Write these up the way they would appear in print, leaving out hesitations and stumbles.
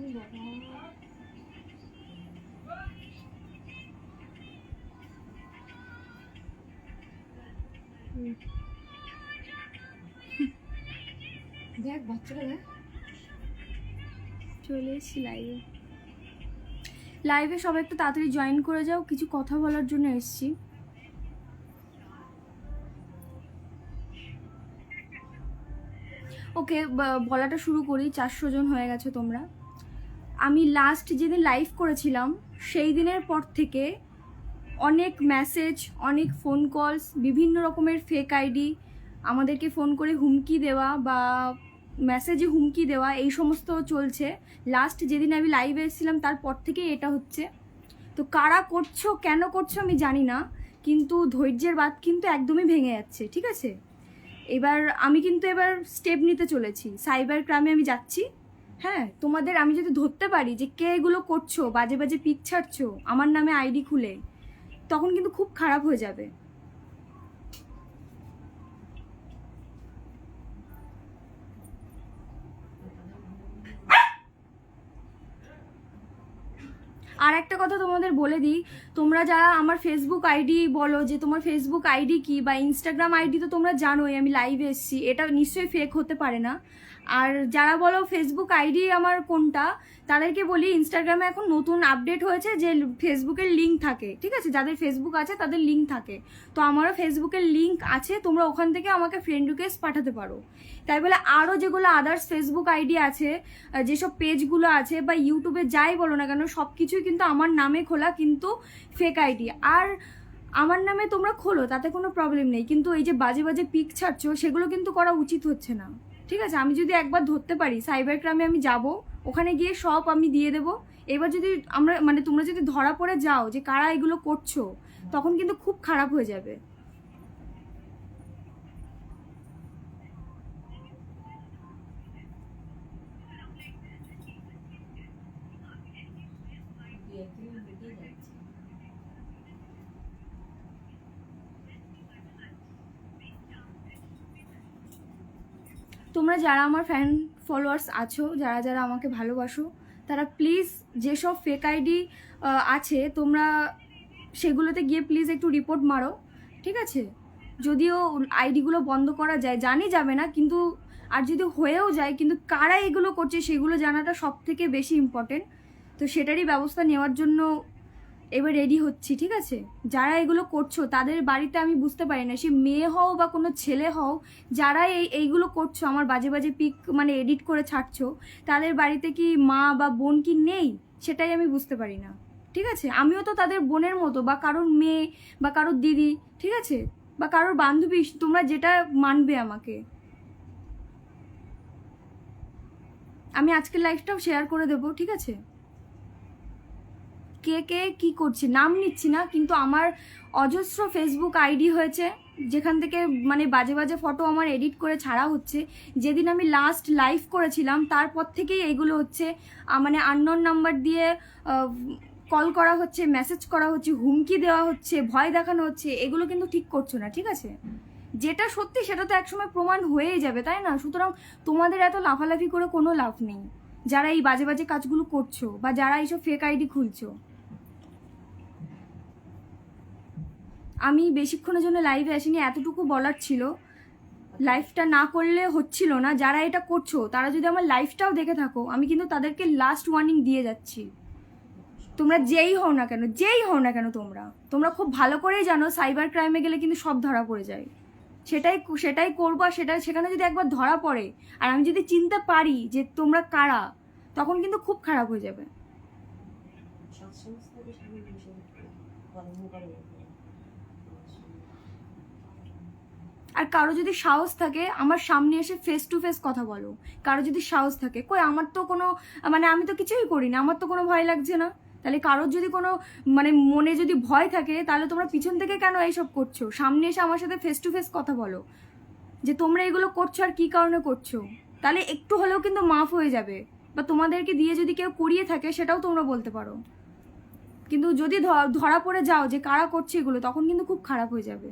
দেখ বাচ্চারা দেখ চলে এসেছি লাইভে সবাই একটু তাড়াতাড়ি জয়েন করে যাও, কিছু কথা বলার জন্য এসেছি। ওকে, বলাটা শুরু করি। 400 জন হয়ে গেছো তোমরা। আমি লাস্ট যেদিন লাইভ করেছিলাম সেই দিনের পর থেকে অনেক মেসেজ, অনেক ফোন কলস, বিভিন্ন রকমের ফেক আইডি আমাদেরকে ফোন করে হুমকি দেওয়া বা মেসেজে হুমকি দেওয়া এই সমস্ত চলছে। লাস্ট যেদিন আমি লাইভে এসেছিলাম তারপর থেকে এটা হচ্ছে। তো কারা করছো, কেন করছো আমি জানি না, কিন্তু ধৈর্যের বাঁধ কিন্তু একদমই ভেঙে যাচ্ছে, ঠিক আছে? এবার আমি কিন্তু স্টেপ নিতে চলেছি, সাইবার ক্রাইমে আমি যাচ্ছি। হ্যাঁ, তোমাদের আমি যদি ধরতে পারি যে কে এগুলো করছো, বাজে বাজে পিক ছাড়ছো আমার নামে আইডি খুলে, তখন কিন্তু খুব খারাপ হয়ে যাবে। আর একটা কথা তোমাদের বলে দিই, তোমরা যারা আমার ফেসবুক আইডি বলো যে তোমার ফেসবুক আইডি কি বা ইনস্টাগ্রাম আইডি, তো তোমরা জানোই আমি লাইভে এসেছি, এটা নিশ্চয়ই ফেক হতে পারে না। আর যারা বলো ফেসবুক আইডি আমার কোনটা, তাদেরকে বলি ইনস্টাগ্রামে এখন নতুন আপডেট হয়েছে যে ফেসবুকের লিঙ্ক থাকে, ঠিক আছে? যাদের ফেসবুক আছে তাদের লিঙ্ক থাকে, তো আমারও ফেসবুকের লিঙ্ক আছে, তোমরা ওখান থেকে আমাকে ফ্রেন্ড রিকোয়েস্ট পাঠাতে পারো। তাই বলে আরও যেগুলো আদার্স ফেসবুক আইডি আছে, যেসব পেজগুলো আছে বা ইউটিউবে যাই বলো না কেন, সব কিছুই কিন্তু আমার নামে খোলা, কিন্তু ফেক আইডি। আর আমার নামে তোমরা খোলো, তাতে কোনো প্রবলেম নেই, কিন্তু এই যে বাজে বাজে পিক ছাড়ছো সেগুলো কিন্তু করা উচিত হচ্ছে না, ঠিক আছে? আমি যদি একবার ধরতে পারি, সাইবার ক্রাইমে আমি যাব, ওখানে গিয়ে সব আমি দিয়ে দেবো। এবার যদি তোমরা যদি ধরা পড়ে যাও যে কারা এগুলো করছো, তখন কিন্তু খুব খারাপ হয়ে যাবে। তোমরা যারা আমার ফ্যান ফলোয়ার্স আছো, যারা যারা আমাকে ভালোবাসো, তারা প্লিজ যেসব ফেক আইডি আছে তোমরা সেগুলোতে গিয়ে প্লিজ একটু রিপোর্ট মারো, ঠিক আছে? যদিও আইডিগুলো বন্ধ করা যায়, জানি যাবে না, কিন্তু আর যদি হয়েও যায়, কিন্তু কারা এগুলো করছে সেগুলো জানাটা সব থেকে বেশি ইম্পর্টেন্ট। তো সেটারই ব্যবস্থা নেওয়ার জন্য এবার রেডি হচ্ছি, ঠিক আছে? যারা এগুলো করছো তাদের বাড়িতে আমি বুঝতে পারি না, সে মেয়ে হও বা কোনো ছেলে হও, যারা এইগুলো করছো, আমার বাজে বাজে পিক এডিট করে ছাড়ছো, তাদের বাড়িতে কি মা বা বোন কি নেই, সেটাই আমি বুঝতে পারি না, ঠিক আছে? আমিও তো তাদের বোনের মতো, বা কারোর মেয়ে বা কারোর দিদি, ঠিক আছে? বা কারোর বান্ধবী, তোমরা যেটা মানবে আমাকে। আমি আজকের লাইফটাও শেয়ার করে দেবো, ঠিক আছে? কে কে কী করছে নাম নিচ্ছি না, কিন্তু আমার অজস্র ফেসবুক আইডি হয়েছে যেখান থেকে বাজে বাজে ফটো আমার এডিট করে ছাড়া হচ্ছে। যেদিন আমি লাস্ট লাইভ করেছিলাম তারপর থেকেই এইগুলো হচ্ছে, আননোন নাম্বার দিয়ে কল করা হচ্ছে, মেসেজ করা হচ্ছে, হুমকি দেওয়া হচ্ছে, ভয় দেখানো হচ্ছে। এগুলো কিন্তু ঠিক করছো না, ঠিক আছে? যেটা সত্যি সেটা তো একসময় প্রমাণ হয়েই যাবে, তাই না? সুতরাং তোমাদের এত লাফালাফি করে কোনো লাভ নেই, যারা এই বাজে বাজে কাজগুলো করছো বা যারা এইসব ফেক আইডি খুলছো। আমি বেশিক্ষণের জন্য লাইভে আসিনি, এতটুকু বলার ছিল। লাইভটা না করলে হচ্ছিল না। যারা এটা করছো তারা যদি আমার লাইভটাও দেখে থাকো, আমি কিন্তু তাদেরকে লাস্ট ওয়ার্নিং দিয়ে যাচ্ছি। তোমরা যেই হও না কেন তোমরা খুব ভালো করেই জানো সাইবার ক্রাইমে গেলে কিন্তু সব ধরা পড়ে যায়। সেটাই করবো। সেখানে যদি একবার ধরা পড়ে আর আমি যদি চিনতে পারি যে তোমরা কারা, তখন কিন্তু খুব খারাপ হয়ে যাবে। আর কারো যদি সাহস থাকে আমার সামনে এসে ফেস টু ফেস কথা বলো। কারো যদি সাহস থাকে, কই আমার তো কোনো আমি তো কিছুই করি না, আমার তো কোনো ভয় লাগছে না। তাহলে কারোর যদি কোনো মনে যদি ভয় থাকে, তাহলে তোমরা পিছন থেকে কেন এইসব করছো? সামনে এসে আমার সাথে ফেস টু ফেস কথা বলো যে তোমরা এগুলো করছো আর কি কারণে করছো। তাহলে একটু হলেও কিন্তু মাফ হয়ে যাবে, বা তোমাদেরকে দিয়ে যদি কেউ করিয়ে থাকে সেটাও তোমরা বলতে পারো। কিন্তু যদি ধরা পড়ে যাও যে কারা করছে এগুলো, তখন কিন্তু খুব খারাপ হয়ে যাবে।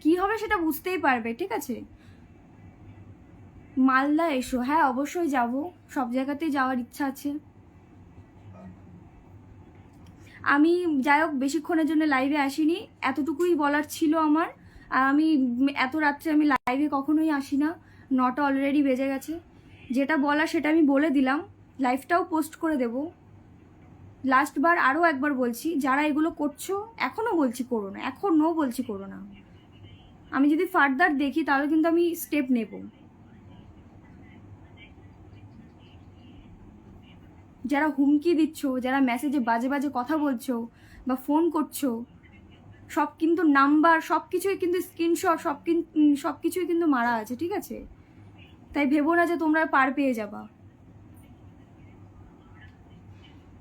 কি হবে সেটা বুঝতেই পারবে, ঠিক আছে? মালদা এসো, হ্যাঁ অবশ্যই যাব, সব জায়গাতেই যাওয়ার ইচ্ছা আছে। আমি যাই হোক বেশিক্ষণের জন্য লাইভে আসিনি, এতটুকুই বলার ছিল আমার। আর আমি এত রাত্রে আমি লাইভে কখনোই আসি না, 9টা অলরেডি বেজে গেছে। যেটা বলা সেটা আমি বলে দিলাম, লাইভটাও পোস্ট করে দেব। লাস্টবার আরও একবার বলছি, যারা এগুলো করছো এখনও বলছি করো না, এখনও বলছি করো না। আমি যদি ফার্দার দেখি তাহলে কিন্তু আমি স্টেপ নেব। যারা হুমকি দিচ্ছ, যারা মেসেজে বাজে বাজে কথা বলছো বা ফোন করছো, সব কিন্তু নাম্বার সব কিছুই কিন্তু স্ক্রিনশট সব কিছুই কিন্তু মারা আছে, ঠিক আছে? তাই ভেবো না যে তোমরা পার পেয়ে যাবা।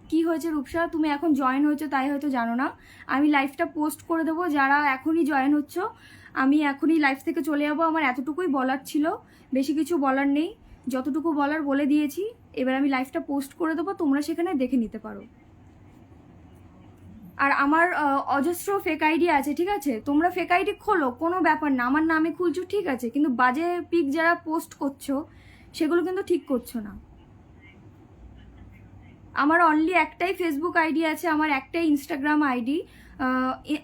কি হয়েছে রূপসা, তুমি এখন জয়েন হয়েছো তাই হয়তো জানো না। আমি লাইভটা পোস্ট করে দেবো, যারা এখনই জয়েন হচ্ছ আমি এখনই লাইভ থেকে চলে যাবো। আমার এতটুকুই বলার ছিল, বেশি কিছু বলার নেই, যতটুকু বলার বলে দিয়েছি। এবার আমি লাইভটা পোস্ট করে দেবো, তোমরা সেখানে দেখে নিতে পারো। আর আমার অজস্র ফেক আইডি আছে, ঠিক আছে? তোমরা ফেক আইডি খোলো, কোনো ব্যাপার না, আমার নামে খুলছো ঠিক আছে, কিন্তু বাজে পিক যারা পোস্ট করছো সেগুলো কিন্তু ঠিক করছো না। আমার অনলি একটাই ফেসবুক আইডি আছে, আমার একটাই ইনস্টাগ্রাম আইডি।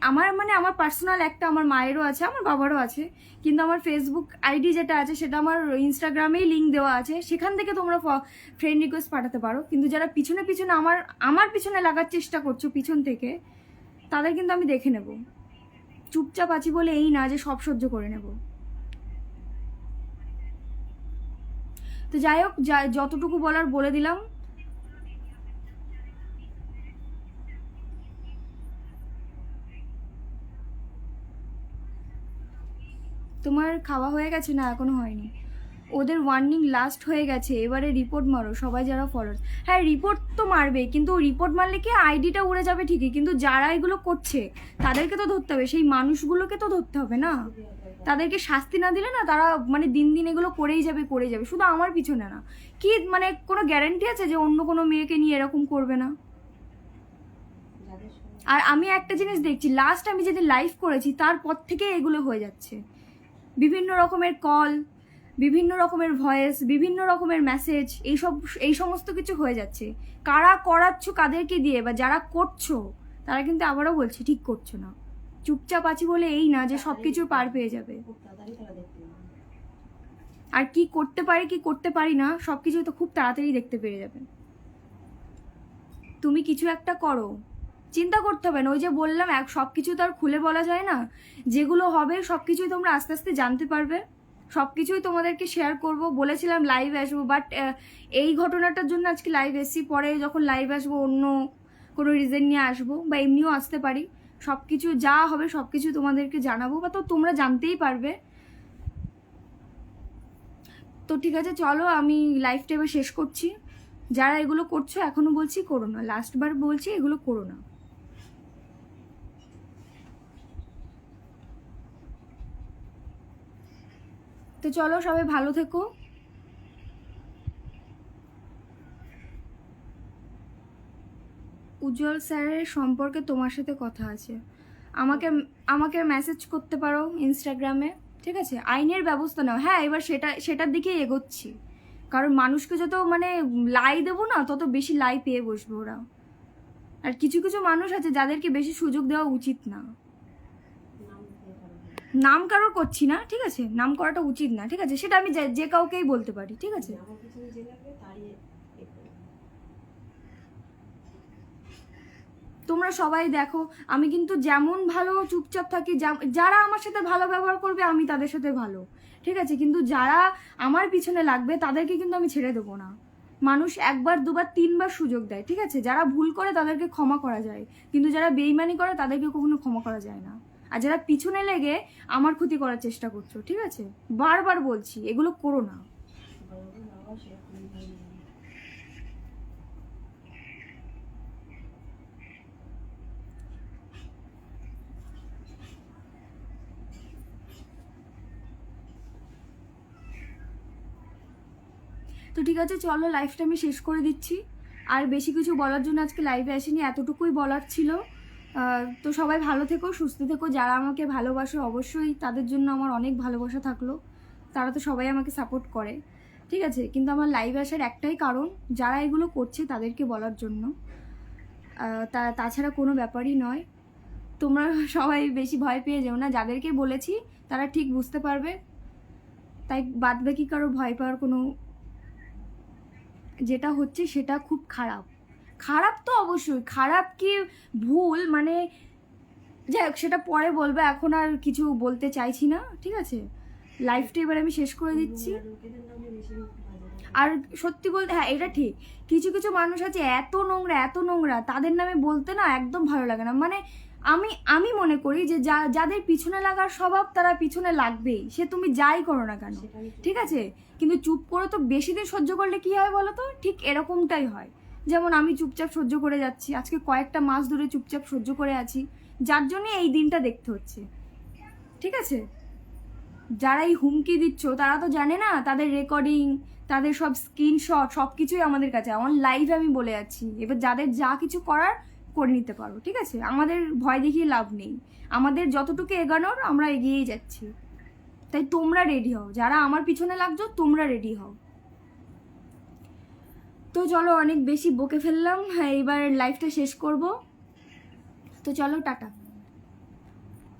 আমার মানে আমার পার্সোনাল একটা, আমার মায়েরও আছে, আমার বাবারও আছে, কিন্তু আমার ফেসবুক আইডি যেটা আছে সেটা আমার ইনস্টাগ্রামেই লিঙ্ক দেওয়া আছে, সেখান থেকে তোমরা ফ্রেন্ড রিকোয়েস্ট পাঠাতে পারো। কিন্তু যারা পিছনে পিছনে আমার পিছনে লাগার চেষ্টা করছো পিছন থেকে, তাদের কিন্তু আমি দেখে নেব। চুপচাপ আছি বলে এই না যে সব সহ্য করে নেব। তো যাই হোক, যতটুকু বলার বলে দিলাম। তোমার খাওয়া হয়ে গেছে? না এখনো হয়নি। ওদের ওয়ার্নিং লাস্ট হয়ে গেছে, এবারে রিপোর্ট মারো সবাই যারা ফলোয়ার্স। হ্যাঁ রিপোর্ট তো মারবে, কিন্তু রিপোর্ট মারলে কি আইডিটা উড়ে যাবে ঠিকই, কিন্তু যারা এগুলো করছে তাদেরকে তো ধরতে হবে, সেই মানুষগুলোকে তো ধরতে হবে না। তাদেরকে শাস্তি না দিলে না তারা মানে দিন দিন এগুলো করেই যাবে। শুধু আমার পিছনে না, কি মানে কোনো গ্যারান্টি আছে যে অন্য কোনো মেয়েকে নিয়ে এরকম করবে না? আর আমি একটা জিনিস দেখছি, লাস্ট আমি যেদিন লাইভ করেছি তারপর থেকে এগুলো হয়ে যাচ্ছে। বিভিন্ন রকমের কল, বিভিন্ন রকমের ভয়েস, বিভিন্ন রকমের মেসেজ, এই সমস্ত কিছু হয়ে যাচ্ছে। কারা করাচ্ছ কাদেরকে দিয়ে, বা যারা করছো তারা কিন্তু আবারও বলছি ঠিক করছো না। চুপচাপ আছি বলে এই না যে সব কিছু পার পেয়ে যাবে। আর কি করতে পারি কি করতে পারি না সব কিছু তো খুব তাড়াতাড়ি দেখতে পেরে যাবে। তুমি কিছু একটা করো, চিন্তা করতে হবে না। ওই যে বললাম সব কিছু তো আর খুলে বলা যায় না, যেগুলো হবে সব কিছুই তোমরা আস্তে আস্তে জানতে পারবে, সব কিছুই তোমাদেরকে শেয়ার করব। বলেছিলাম লাইভ আসবো, বাট এই ঘটনাটার জন্য আজকে লাইভ এসেছি, পরে যখন লাইভ আসবো অন্য কোনো রিজন নিয়ে আসবো, বা এমনিও আসতে পারি। সব কিছু যা হবে সব কিছু তোমাদেরকে জানাবো, বা তো তোমরা জানতেই পারবে। তো ঠিক আছে, চলো আমি লাইভটা এবার শেষ করছি। যারা এগুলো করছো এখনো বলছি করো না, লাস্টবার বলছি এগুলো করো না। তো চলো সবাই ভালো থেকো। উজ্জ্বল স্যারের সম্পর্কে তোমার সাথে কথা আছে, আমাকে আমাকে মেসেজ করতে পারো ইনস্টাগ্রামে, ঠিক আছে? আইনের ব্যবস্থা নাও। হ্যাঁ এবার সেটার দিকেই এগোচ্ছি, কারণ মানুষকে যত মানে লাই দেবো না তত বেশি লাই পেয়ে বসবে ওরা। আর কিছু কিছু মানুষ আছে যাদেরকে বেশি সুযোগ দেওয়া উচিত না। নাম কারোর করছি না, ঠিক আছে? নাম করাটা উচিত না, ঠিক আছে? সেটা আমি যে কাউকেই বলতে পারি, ঠিক আছে? তোমরা সবাই দেখো আমি কিন্তু যেমন ভালো চুপচাপ থাকি, যারা আমার সাথে ভালো ব্যবহার করবে আমি তাদের সাথে ভালো, ঠিক আছে? কিন্তু যারা আমার পিছনে লাগবে তাদেরকে কিন্তু আমি ছেড়ে দেবো না। মানুষ একবার দুবার তিনবার সুযোগ দেয়, ঠিক আছে? যারা ভুল করে তাদেরকে ক্ষমা করা যায়, কিন্তু যারা বেইমানি করে তাদেরকে কখনো ক্ষমা করা যায় না। আর যারা পিছনে লেগে আমার ক্ষতি করার চেষ্টা করছো, ঠিক আছে? বারবার বলছি এগুলো করো না। তো ঠিক আছে, চলো লাইভটা আমি শেষ করে দিচ্ছি। আর বেশি কিছু বলার জন্য আজকে লাইভে আসিনি, এতটুকুই বলার ছিল। তো সবাই ভালো থেকো, সুস্থ থেকো। যারা আমাকে ভালোবাসো অবশ্যই তাদের জন্য আমার অনেক ভালোবাসা থাকলো, তারা তো সবাই আমাকে সাপোর্ট করে। ঠিক আছে? কিন্তু আমার লাইভে আসার একটাই কারণ, যারা এগুলো করছে তাদেরকে বলার জন্য। তাছাড়া কোনো ব্যাপারই নয়। তোমরা সবাই বেশি ভয় পেয়ে যেও না, যাদেরকে বলেছি তারা ঠিক বুঝতে পারবে, তাই বাদ বাকি কারো ভয় পাওয়ার কোনো, যেটা হচ্ছে সেটা খুব খারাপ। খারাপ তো অবশ্যই, খারাপ কি ভুল মানে যাই হোক সেটা পরে বলবে, এখন আর কিছু বলতে চাইছি না, ঠিক আছে? লাইফটা এবার আমি শেষ করে দিচ্ছি। আর সত্যি বলতে হ্যাঁ এটা ঠিক, কিছু কিছু মানুষ আছে এত নোংরা, তাদের নামে বলতে না একদম ভালো লাগে না। মানে আমি মনে করি যে যাদের পিছনে লাগার স্বভাব তারা পিছনে লাগবেই, সে তুমি যাই করো না কেন, ঠিক আছে? কিন্তু চুপ করে তো বেশি দিন সহ্য করলে কি হয় বলো তো? ঠিক এরকমটাই হয়। যেমন আমি চুপচাপ সহ্য করে যাচ্ছি, আজকে কয়েকটা মাস ধরে চুপচাপ সহ্য করে আছি, যার জন্য এই দিনটা দেখতে হচ্ছে, ঠিক আছে? যারা এই হুমকি দিচ্ছ তারা তো জানে না, তাদের রেকর্ডিং, তাদের সব স্ক্রিনশট সব কিছুই আমাদের কাছে, আমার লাইভে আমি বলে যাচ্ছি। এবার যাদের যা কিছু করার করে নিতে পারো, ঠিক আছে? আমাদের ভয় দেখিয়ে লাভ নেই, আমাদের যতটুকু এগানোর আমরা এগিয়েই যাচ্ছি। তাই তোমরা রেডি হও, যারা আমার পিছনে লাগছো তোমরা রেডি হও। তো চলো, অনেক বেশি বকে ফেললাম, হ্যাঁ এবার লাইভটা শেষ করব, তো চলো টাটা।